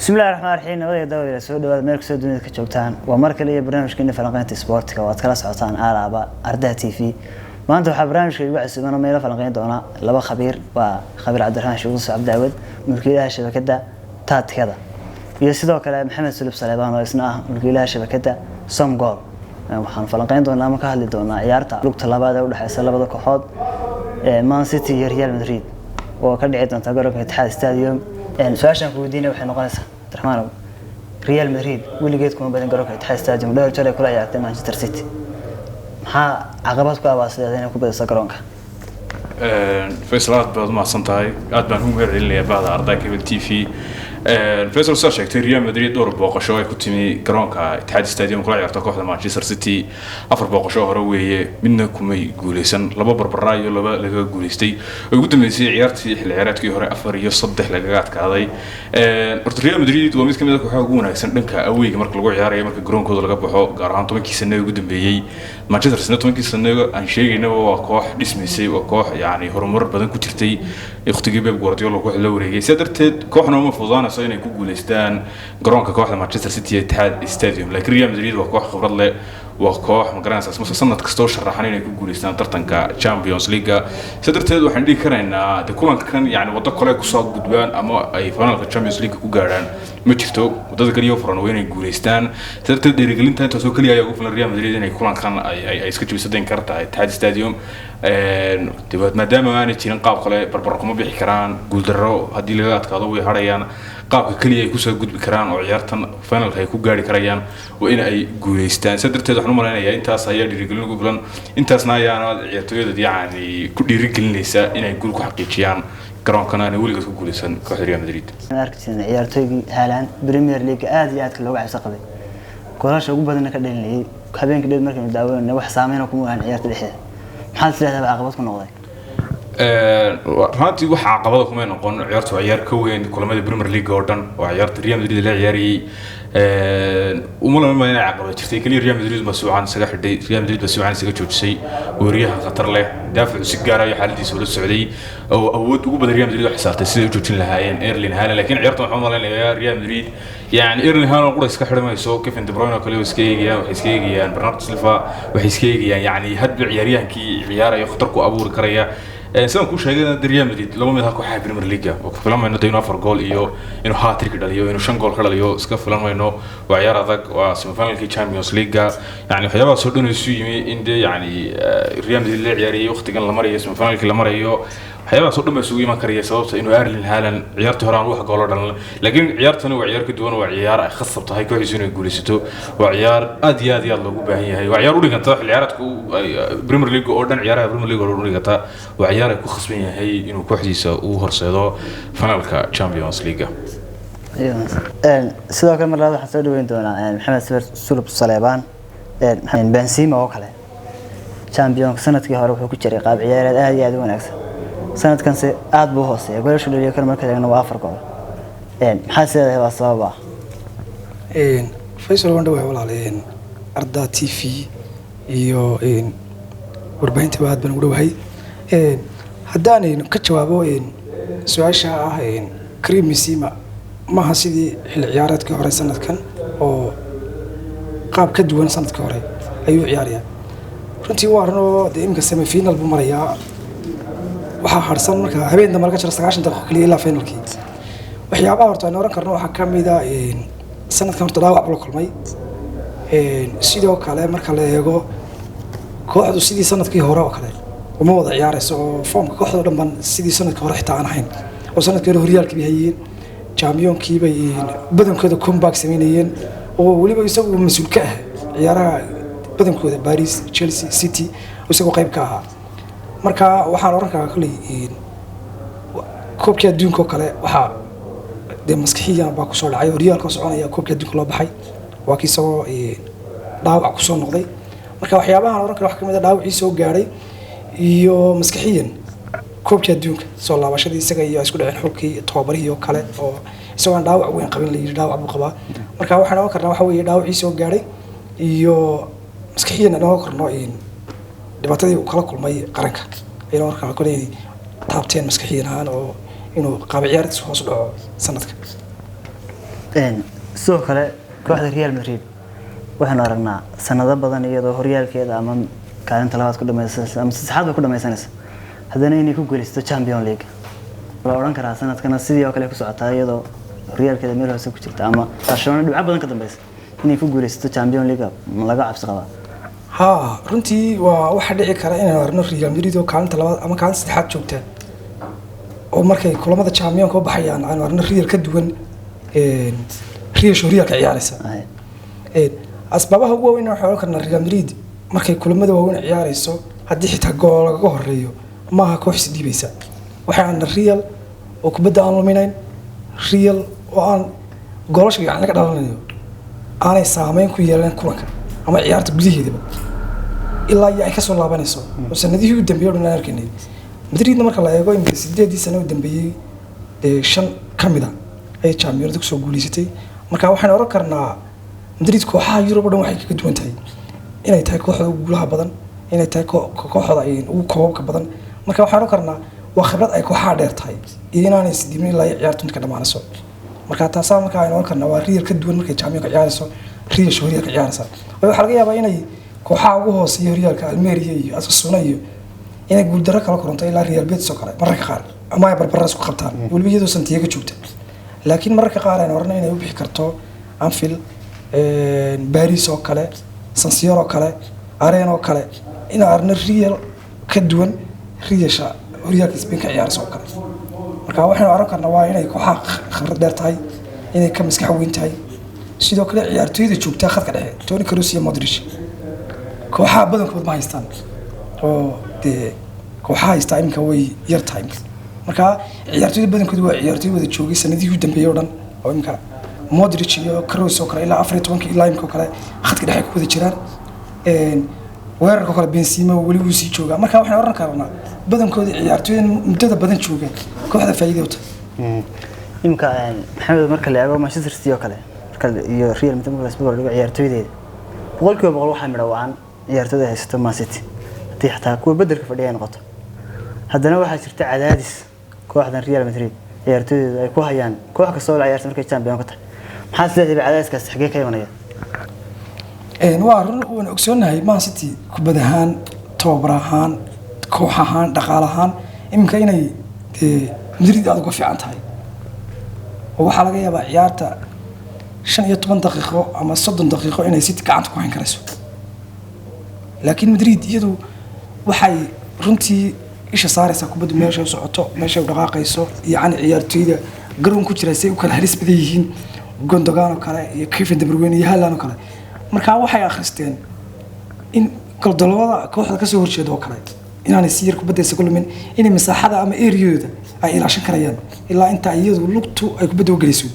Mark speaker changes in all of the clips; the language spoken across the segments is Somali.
Speaker 1: بسم الله الرحمن الرحيم نبدأ دوري سعود ومركز سعود دنيا كجوتان ومركز برنامج كنا فلقين سبورت كوات كلا سعوتان آلعاب أردها تي في ما أنتم برنامج كي بعد سبنا ميلا فلقين دونا لبا خبير وخبير عبد الرحمن شوقي عبد العود ملكيلها شبكة تات كذا يسدوا كلام محمد سلوب صليبان ويسناه ملكيلها شبكة سام جول waxaan falanqeyn doonaa ma ka hadli doonaa ciyaarta lugta labaad ee u dhaxaysa labada kooxood ee Man City iyo Real Madrid oo ka dhici doonta garoonka Etihad Stadium su'aashan ku weydiinay waxay noqonaysaa Abdurrahmaan Real Madrid weligeed kuma badan garoonka Etihad Stadium dhowr jeer ay kula ciyaartay Manchester City maxaa caqabad ku abaasay inay ku badiso garoonka
Speaker 2: فيصلات بعد ما صنتاي قاعد بنقول اللي بعد أرضاك بالتي في فيصل صار شيء ريال مدريد دور بوقشوا كنتمي كرونكا اتحاد استاديوم كلا يعطى كوحدة مانشستر سيتي أفر بوقشوا هروي منكم يقوليسن لبا بربراي لبا لقى قوليستي ويقول من سي عيارتي العيارات كي هراء أفر يصدح لقاعات كهذي ريال مدريد ومثل كم ذاك حقونا سنك أوي كمرك لقوا عياري مرك كرونكا ولا قبحوا قارهان تومي كيسنة يقول بيجي مانشستر سنة تومي كيسنة عن شيء إنه وقاح اسمه سي وقاح يعني هرمر بدن كتيرتي اختي بيب غوارديولا كوح لوريجي سدرتد كوحنا ما فوزانا صاينا يكون جولستان جرونكا كوح مانشستر سيتي اتحاد استاديوم لكن ريال مدريد وكوح خبرت له وكوح مقران اساس مثلا سنه كستو شرحانين يكون جولستان ترتنكا تشامبيونز ليغا سدرتد waxaan dhigi karaynaa de kulankan yani wado kale ku soo gudbaan ama ay finalka Champions League ku gaaraan ma jirto wadada kaliya furan weyn ay guuleystaan sirta dhiirigelinta inta soo kaliya ay ugu filan Real Madrid inay kulankan ay iska jabsadeen karta Etihad Stadium dibad maadaama aan jirin qaab kale barbar kuma bixi karaan guul darro hadii laga adkaado way harayaan qaabka kaliya ay ku soo gudbi karaan oo ciyaartan finalka ay ku gaari karayaan waa in ay guuleystaan sirteed waxaan u maleynayaa intaas ayaa dhiirigelin ugu filan intaasna ayaana ciyaartooyada yani ku dhiirigelinaysa inay guul ku xaqiijiyaan garoonkan aan weligeed ku guuleysan kooxda Real Madrid
Speaker 1: arkayna ciyaartooyga Haaland Premier League aad iyo aad looga cabsi qabay kooxaha ugu badan ka dhalinayay habeenkii dheer markay daawanayeen wax saameyn ku muujin ciyaarta dhexdeeda maxaa leedahay caqabad ku noqday
Speaker 2: runtii waxa caqabada kuma noqon ciyaartu ciyaar ka weyn kulamada Premier League oo dhan oo ciyaarta Real Madrid la ciyaariyay ومولا ما يعقبه ترتي كلي ريال مدريد مسؤول سجى حدي ريال مدريد مسؤول عن سجى جوجسي وريها خطر له دافع سجارة يحل سول السعودي أو وبدأ ريال مدريد حسابته سجى جوجين لهاين إيرلين هالا لكن عيرته محمد الله ريال مدريد يعني إيرلين هالا نقول إسكحر ما يسوق كيف إنت بروينا كلي وسكيجيا وحسكيجيا برنارد سيلفا وحسكيجيا يعني هاد عياريها كي عيارة يخطركوا أبو الكريا سواء كل شيء ريال مدريد لو ما هاكو حاجة بريمير ليجا وكفلان إنه تينو أفر جول إيو إنه هاتريك داليو إنه شن جول كداليو سكفلان إنه وعيار ذاك وسيمفانال كي تشامبيونز ليجا يعني حياة صدقني سوي إندي يعني ريال مدريد اللي عياري وقت كان لمرة سيمفانال كي لمرة إيو حياة صدقني سوي ما كريه سبب إنه إيرلين هالاند عيارته هران روح جولر لكن عيارتنا وعيار كدوان وعيار خاصة بتهاي كويس إنه يقول يستو وعيار أدي الله وبهي وعيار ولي كنت عيارات بريمير ليج أوردن عيارها بريمير ليج أوردن كنت وعيار كو خصبين هي إنه كوحديسة وهرسيدو فنالك تشامبيونز ليجا.
Speaker 1: أيوة. سيدا كمان هذا حسيت وين دونا محمد سلوب صليبان محمد بنسيما وكله. تشامبيونز سنة كي هروح وكتير قاب عيارات هذه دونا أكثر. سنة كان سي عاد بوهوسي يقول شو اللي يكرر مركز إنه وافر قال. حاسس هذا الصواب.
Speaker 3: فيصل وندوه ولا عليه أردا تي في يو وربعين تبعات بنقوله هاي. هداني كتشوابو سؤال شاء كريم مسيما ما هسيدي العيارات كهوري سنة كان أو قاب كدوان سنة كهوري أيو عياريا runtii waa arno imka semi final buu marayaa waxa harsan marka habeen dambe marka 90 daqiiqo kaliya ilaa finalkii waxyaabaha horta aan oran karno waxa kamid ah sanadkan horta dhaawac buu kulmay sidoo kale marka la eego kooxdu sidii sanadkii hore oo kale uma wada ciyaarayso oo foomka kooxdu dhanban sidii sanadkii hore xitaa aan ahayn oo sanadkii hore horyaalkii hayeen championskii bay badankooda comeback sameeyeen oo waliba isagu mas'uul ka ah ciyaaraha badankooda Paris Chelsea City isagoo qayb ka ahaa marka waxaan oran karaa kulli koobka adduunka kale waxa de maskaxiyan baa ku soo dhacay horyaalka soconaya koobka adduunka loo baxay waa kii soo dhaawac ku soo noqday marka waxyaabahan oran karaa wax kamid ah dhaawacii soo gaaray iyo maskaxiyan koobka adduunka soo laabashadii isaga iyo isku dhaceen xulkii tababarihii oo kale oo isagoo dhaawac weyn qabin la yiri dhaawac buu qabaa marka waxaan oran karnaa waxa weeye dhaawacii soo gaaray iyo maskaxiyan anoo korno dhibaatadii uu kala kulmay qaranka inuu markaa kulay taabteen maskaxiyan ahaan oo inuu qaab ciyaartiisa hoos u dhaco sanadka
Speaker 1: sidoo kale kooxda Real Madrid waxaan aragnaa sanado badan iyadoo horyaalkeeda ama kaalinta labaad ku dhameysay ama saddexaad ku dhameysaysa haddana inay ku guuleysto Champions League waa oran karaa sanadkan sidii oo kale ku socotaa iyadoo horyaalkeeda meel hoose ku jirta ama Barcelona dhibco badan ka dambeysay inay ku guuleysto Champions League ma laga cabsi qabaa
Speaker 3: ها runtii waa waxa dhici kara inaan arno Real Madrid oo kaalinta labaad ama kaalinta saddexaad joogta oo markay kulamada Champions ka baxayaan aan arno Real ka duwan Real Shuriya ka ciyaaraysa asbaabaha ugu weyn waxa uu kana Real Madrid markay kulamada waaweyn ciyaarayso haddii xitaa gool laga horeeyo maaha koox sidibeysa waxaan Real oo kubadda aan luminayn Real oo aan goolasha gacan laga dhalanayo aanay saameyn ku yeelan kulanka ama ciyaarta gudaheedaba ilaa ay ka soo laabanayso sanadihii u dambeeyay oo arkaynay Madrid marka la eego in 8 sano u dambeeyay 5 kamida ay Champions League soo guuleysatay marka waxaan oran karnaa Madrid kooxaha Yurub dhan waxay ka duwan tahay inay tahay kooxda ugu guulaha badan inay tahay kooxda ay ugu koobka badan marka waxaan oran karnaa waa khibrad ay kooxaha dheer tahay inaanay sidii la ciyaartu ka dhamaanayso marka taas marka ay oran karnaa waa Real ka duwan markay Champions ka ciyaarayso Real Shuriya ka ciyaaraysa waxa laga yaabaa inay kooxaha ugu hooseeyo Realka Almeria iyo Osasuna iyo inay guul darro kala koronto ilaa Real Betis oo kale mararka qaar ama ay barbaras ku qabtaan waliba iyadoo Santiago joogta laakiin mararka qaar ay oran inay u bixi karto Anfield Paris oo kale San Siro oo kale Arena oo kale in arna Real ka duwan Real Spain ka ciyaarayso oo kale marka waxaan oran karnaa waa inay kooxaha khibrad dheer tahay inay ka maskax weyn tahay sidoo kale ciyaartoyda joogta khadka dhexe Toni Kroos iyo Modric kooxaha badankood ma haystaan oo kooxaha haystaan imka way yar tahay marka ciyaartoyda badankood waa ciyaartoy wada joogay sanadihii u dambeeyay oo dhan oo imka Modric iyo Kroos oo kale ilaa 14 ilaa imka kale khadka dhexe ku wada jiraan weerarka kale Benzema wali uu sii jooga marka waxaan oran karnaa badankood ciyaartoyda muddada badan jooga kooxda faa'iido u tahay
Speaker 1: imka maxamed marka la eego Manchester City oo kale iyo Real Madrid marka isbedel dhigo ciyaartoydeeda boqolkiiba waxaa midhawaan ciyaartoyda haysta Man City haddii xataa kuwa bedelka fadhiya noqoto haddana waxaa jirta cadaadis kooxdan Real Madrid ciyaartoydeeda ay ku hayaan koox kasta oo la ciyaarta markay Champions ka tahay maxaa sidii cadaadiskaas xigee ka imanaya
Speaker 3: waa run oo ogsoonahay Man City kubad ahaan tababar ahaan koox ahaan dhaqaale ahaan imka inay Madrid aad uga fiican tahay oo waxa laga yaabaa ciyaarta 15 daqiiqo ama 30 daqiiqo inay City gacanta ku hayn karayso laakiin Madrid iyadu waxay runtii isha saaraysaa kubadda meesha u socoto meesha u dhaqaaqayso yani ciyaartoyda garoon ku jira say u kala halis badan yihiin Gundogan oo kale iyo Kevin De Bruyne iyo Haaland oo kale marka waxay akhristeen in goldolada kooxda ka soo horjeedo oo kale inaanay si yar kubadda isaga lumin inay masaaxada ama area-da ay ilaashan karayaan ilaa inta iyadu lugtu ay kubadda u galayso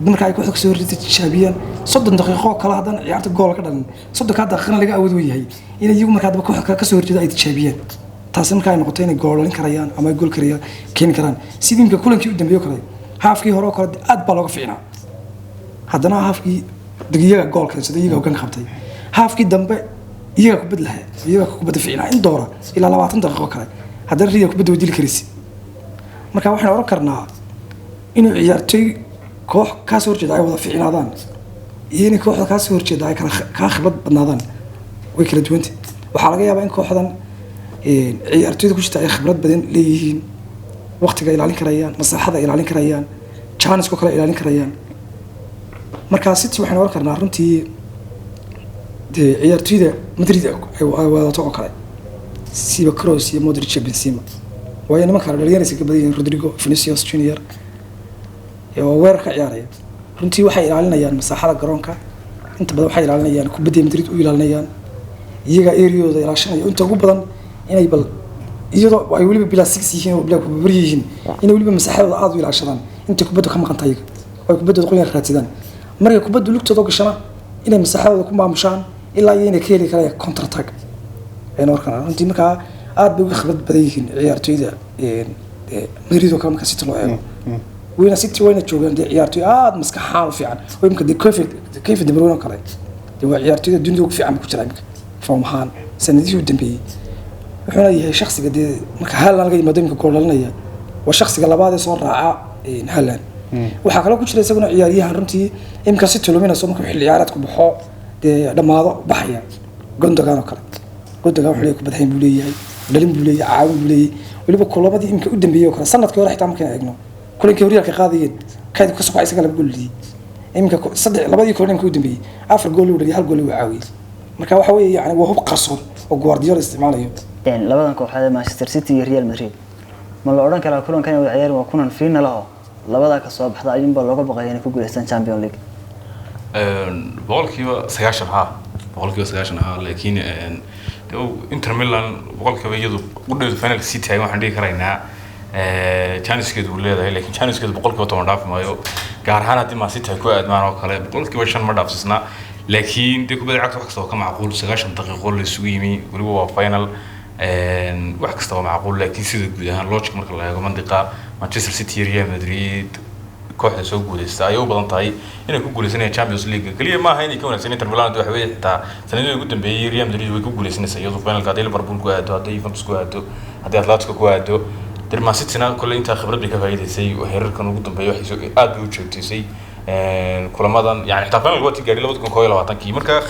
Speaker 3: marka ay kooxda ka soo horjeedo tijaabiyaan 30 daqiiqo kala hadan ciyaarta gool ka dhalin 30 daqiiqo laga awood u yahay inay iyagu marka daba kooxda ka soo horjeedo ay tijaabiyaan taas marka ay noqoto inay gool dhalin karayaan ama ay gool karayaan keen karaan sidii imka kulankii u dambeeyay kale haafkii hore oo kale aad baa looga fiicnaa haddana haafkii daqiiqada goolka sida iyaga hogaan qabtay haafkii dambe iyaga ku badlahay iyaga ku bad fiicnaa in doora ilaa 20 daqiiqo kale haddana Real ku bad wadil karisi marka waxaan oran karnaa inuu ciyaartoy koox ka soo horjeeda ay wada fiicnaadaan iyo in kooxda ka soo horjeeda ay ka khibrad badnaadaan way kala duwan tahay waxa laga yaabaa in kooxdan ciyaartoyda ku jirta ay khibrad badan leeyihiin waqtiga ilaalin karayaan masaaxada ilaalin karayaan chance ko kale ilaalin karayaan marka City waxaan oran karnaa runtii ciyaartoyda Madrid ay wadato oo kale siba Kroos iyo Modric iyo Benzema way nimanka dhalinyarada ka badan Rodrigo Vinicius Junior iyo weerarka ciyaaraya runtii waxay ilaalinayaan masaaxada garoonka inta badan waxay ilaalinayaan kubadda Madrid u ilaalinayaan iyaga area-dooda ilaashanaya inta ugu badan inay bal iyadoo ay waliba bila 6 yihiin oo bila ku bariyihiin inay waliba masaaxadooda aad u ilaashadaan inta kubadda ka maqan tahay oo kubadda qoyan raadsadaan markay kubadda lugtooda gashana inay masaaxadooda ku maamushaan ilaa inay ka heli karaan counter attack markaa runtii markaa aad bay uga khibrad badan yihiin ciyaartoyda Madrid oo kale marka City loo eego wayna City wayna joogaan ciyaartoy aad maskaxaan u fiican oo imka Kevin De Bruyne oo kale waa ciyaartoyda dunida ugu fiican ku jira imka fahmaan sanadihii u dambeeyay wuxuuna yahay shakhsiga marka Haaland laga yimaado imka gool dhalinaya waa shakhsiga labaad ee soo raaca Haaland waxaa kaloo ku jira isaguna ciyaaryahan runtii imka si tuluminayso markuu xilli ciyaareedku baxo dee dhammaado baxaya Gundogan oo kale Gundogan wuxuu ku badhayn buu leeyahay dhalin buu leeyahay caawin buu leeyahay waliba kulamadii imka u dambeeyay oo kale sanadkii hore xitaa markaan eegno kulankii horyaalka qaadayeen kayd ku soo isaga laba gool lii imka labadii kulanka u dambeeyay 4 gool uu dhaliyay 1 gool uu caawiyay marka waxa weeye yani waa hub qarsoon oo Guardiola isticmaalayo
Speaker 1: labadan kooxood Manchester City iyo Real Madrid ma la oran karaa kulankan ay ciyaar waa kulan final ah labada ka soo baxda ayuunba looga baqay inay ku guuleystaan Champions League
Speaker 2: boqolkiiba 90 laakiin Inter Milan boqolkiiba iyadu u dhow final City ay waxaan dhigi karaynaa chancekeedu leedahay laakiin chancekeedu boqolkiiba 10 dhaaf maayo gaar ahaan haddii Man City ay ku aadmaan oo kale boqolkiiba 5 ma dhaafsisna laakiin dee kubadda cagta wax kasta oo ka macquul 90 daqiiqo la isugu yimi waliba waa final wax kasta oo macquul laakiin sida guud ahaan logic marka la eego mandiqa Manchester City iyo Real Madrid kooxda soo guuleystay ay u badan tahay inay ku guuleysanayaan Champions League kaliya ma aha inay ka wanaagsan Inter Milan waxa weeye xitaa sanadii ugu dambeeyay Real Madrid way ku guuleysanaysaa iyadoo finalka hadii Liverpool ku aado hadii Juventus ku aado hadii Atletico ku aado Man City-na kulli inta khibrad ka faa'iideysay oo heerarkan ugu dambeeyay waxay aad u joogteysay kulamadan yani xitaa finalka waqti gaari 2022 marka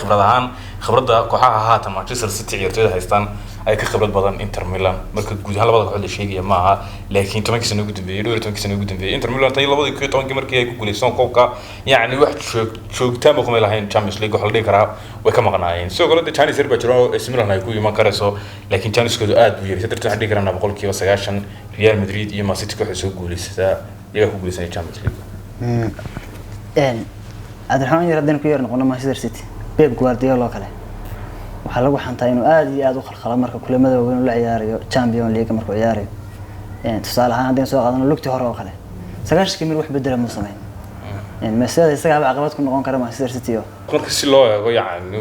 Speaker 2: khibradda kooxaha haatan Manchester City ciyaartooyda haystaan ay ka khibrad badan Inter Milan marka guud ahaan labada kooxood la sheegaya ma aha laakiin 10 sano ugu dambeeyay 12 sano ugu dambeeyay Inter Milan tay 2010 markii ay ku guuleystaan koobka yani wax joogtaan ma lahayn Champions League waxa la dhigi karaa way ka maqnaayeen sidoo kale Chelsea Serba jiro AC Milan ay ku iman karayso laakiin Chelsea-koodu aad buu yahay sadartan dhigi karana boqolkiiba 90 Real Madrid iyo Man City kooxda soo guuleysata iyaga ku guuleysanay Champions League
Speaker 1: Adrian yar ku yar noqon Manchester City Pep Guardiola kale waxa lagu xantaa inuu aad iyo aad u khalkhalo marka kulamada weyn la ciyaarayo Champions League markuu ciyaarayo tusaale ahaan hadii soo qaadano lugti hore oo kale 90 mil wax bedel ma sameyn Messi isaga caqabad ku noqon kara Manchester City
Speaker 2: marka si loo eego yani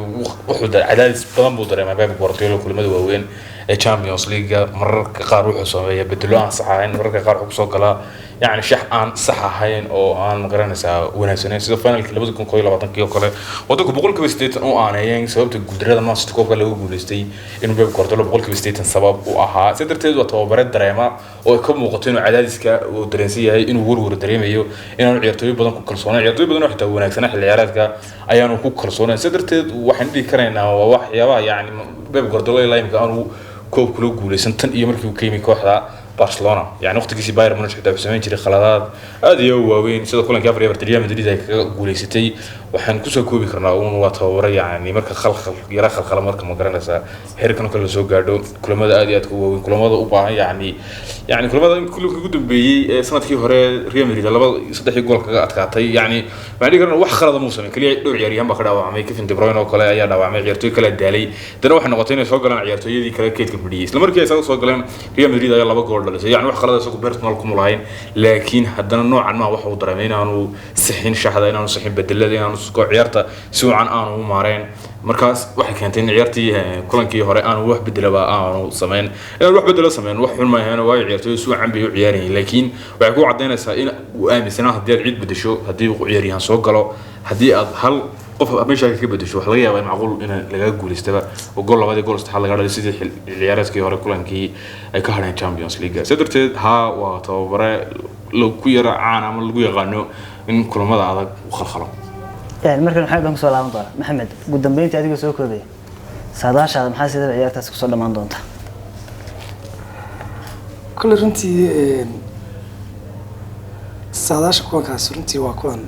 Speaker 2: wuxuu cadaadis badan buu dareemay Pep Guardiola kulamada waaweyn ee Champions League mararka qaar wuxuu sameeyay bedelo aan sax ahayn mararka qaar wuxuu soo galaa يعني شح عن صح هين أو عن مقارنة سا وناسين سيدا فاينل كلا بدكم كويلا وطن كيو كله وده بقول كبستيت أو أنا يعني سبب تقدر هذا ما ستكوب كله هو بولستي إنه بيب كارتلو بقول كبستيت سبب وأها سيدا تيجي وتوابرت دراما ويكون مقطعين عدادس كا ودراسية هاي إنه ور دراما يو إنه العيارتوي بدن كل صونا العيارتوي بدن واحد وناسين العيارات كا أيانو كل صونا سيدا تيجي واحد بيكرنا وواحد يعني بيب كارتلو لا يمكن أنه كوب كله بولستي تن يمرك وكيمي كوحدة برشلونة يعني وقتكيسي بايرن مونخ حتى بسمين جري خلادات هذه هو وين سيدا كلن كافر يبرت ريال مدريد ay kaga guuleysatay waxaan ku soo koobi karnaa uun waa tababar yani marka khalkhal marka ma garanaysa heerkan kale soo gaadho kulamada aad iyo aad u weyn kulamada u baahan yani kulamada kullu ugu dambeeyay sanadkii hore Real Madrid laba 3 gool kaga adkaatay yani waxaan dhigaa wax khalad ma uusan kaliya dhowr ciyaaryahan ba ka dhaawacmay Kevin De Bruyne oo kale ayaa dhaawacmay ciyaartooy kala daalay dana waxay noqotay inay soo galaan ciyaartooyadii kale keedka fadhiyay isla markii ay soo galeen Real Madrid ayaa 2 gool dhalisay yani wax khalad isagu personal ku mulayn laakiin haddana noocan ma waxa uu dareemay inaanu saxin shaxda inaanu saxin bedelada inaanu soo ciyaarta si wacan aanu u maareen markaas waxay keentay in ciyaartii kulankii hore aanu wax bedelaba aanu sameyn wax bedelo sameyn wax xun ma ahayn waa ciyaartooy si wacan bay u ciyaarayeen laakiin waxay ku cadeynaysaa in uu aaminsanaa haddii aad cid bedesho haddii uu ciyaaryahan soo galo haddii aad hal qof meesha ka bedesho wax laga yaabaa in macquul in laga guuleystaba oo gool labadii gool saddexaad laga dhalay sidii ciyaareedkii hore kulankii ay ka hadheen Champions League sadarteed waa tababare lagu yara caan ama lagu yaqaano in kulamada adag u khalkhalo
Speaker 1: markan waxay baan soo laaban doonaa Maxamed ugu dambeyntii adiga soo koobay saadaashaada maxaa sida ciyaartaas ku soo dhamaan doonta
Speaker 3: kule runtii saadaasha kuwankaas runtii waa kuwan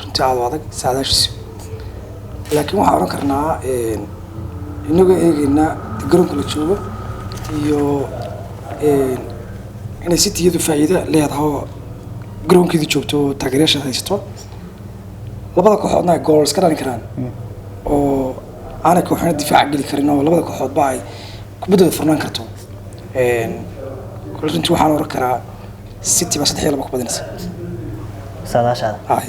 Speaker 3: runtii aad u adag saadaashiisu laakiin waxaan oran karnaa inagoo eegayna garoonka la joogo iyo inay City-yadu faa'iido leedahay garoonkeedii joogto taageerayaasha haysto labada kooxoodna ay goals ka dhalin karaan oo aanay kooxna difaac geli karin oo labada kooxoodba ay kubadda furnaan karto runtii waxaan oran karaa City baa 3-2 ku badinaysa
Speaker 1: saadaashaada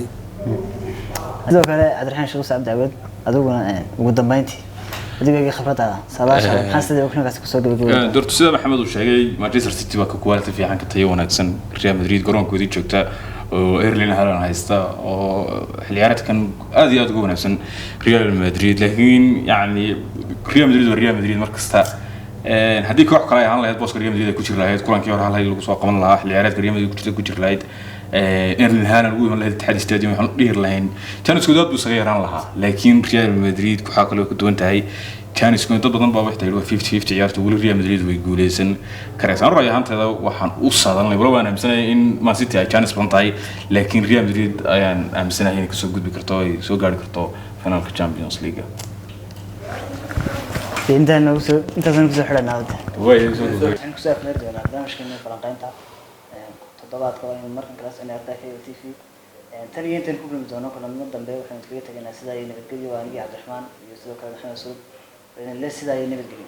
Speaker 1: sidoo kale Cabdiraxmaan Sheekh Saad Daawud adiguna ugu dambeyntii adiga khibradaada saadaashaada maxaa sidii waqtigaas ku soo gabagabay
Speaker 2: dortu sida Maxamed uu sheegay Manchester City waa ka quality fiican ka tayo wanaagsan Real Madrid garoonkoodii joogta oo Erling Haaland haysta oo xiliyaareedkan aad iyo aad ugu wanaagsan Real Madrid laakiin yani Real Madrid markasta haddii koox kale ahaan lahayd booska Real Madrid ku jiri lahayd kulankii hore hal lagu soo qaban lahaa xiliyaareedka Real Madrid ku jiri lahayd إيرلين هالاند ويوم له الاتحاد استاديوم يحن دير لهن كانوا سكودات بصغيران لها لكن ريال مدريد كحاكلوا كدون تهاي كان يسكون dad badan baa wax tahay 50-50 ciyaarta wali Real Madrid way guuleysan karaysan ra'yi ahaanteeda waxaan u saadanay wala waan aaminsanay in Man City ay chance badan tahay laakiin Real Madrid ayaan aaminsanay inay kasoo gudbi karto ay soo gaari karto finalka Champions League
Speaker 1: intaan kusoo xidhanaa wada
Speaker 2: way soo
Speaker 1: waxaan kusoo afmeer doonaa barnaamijkeena falanqaynta toddobaadka waa in markan kalaas in Arda TV tan iyo intaan ku kulmi doono kulamada dambe waxaan kaga tagnaa sida ay nabadgelyo waa aniga Cabdiraxmaan iyo sidoo kale Maxamed Suud إن لسه ده ينبغي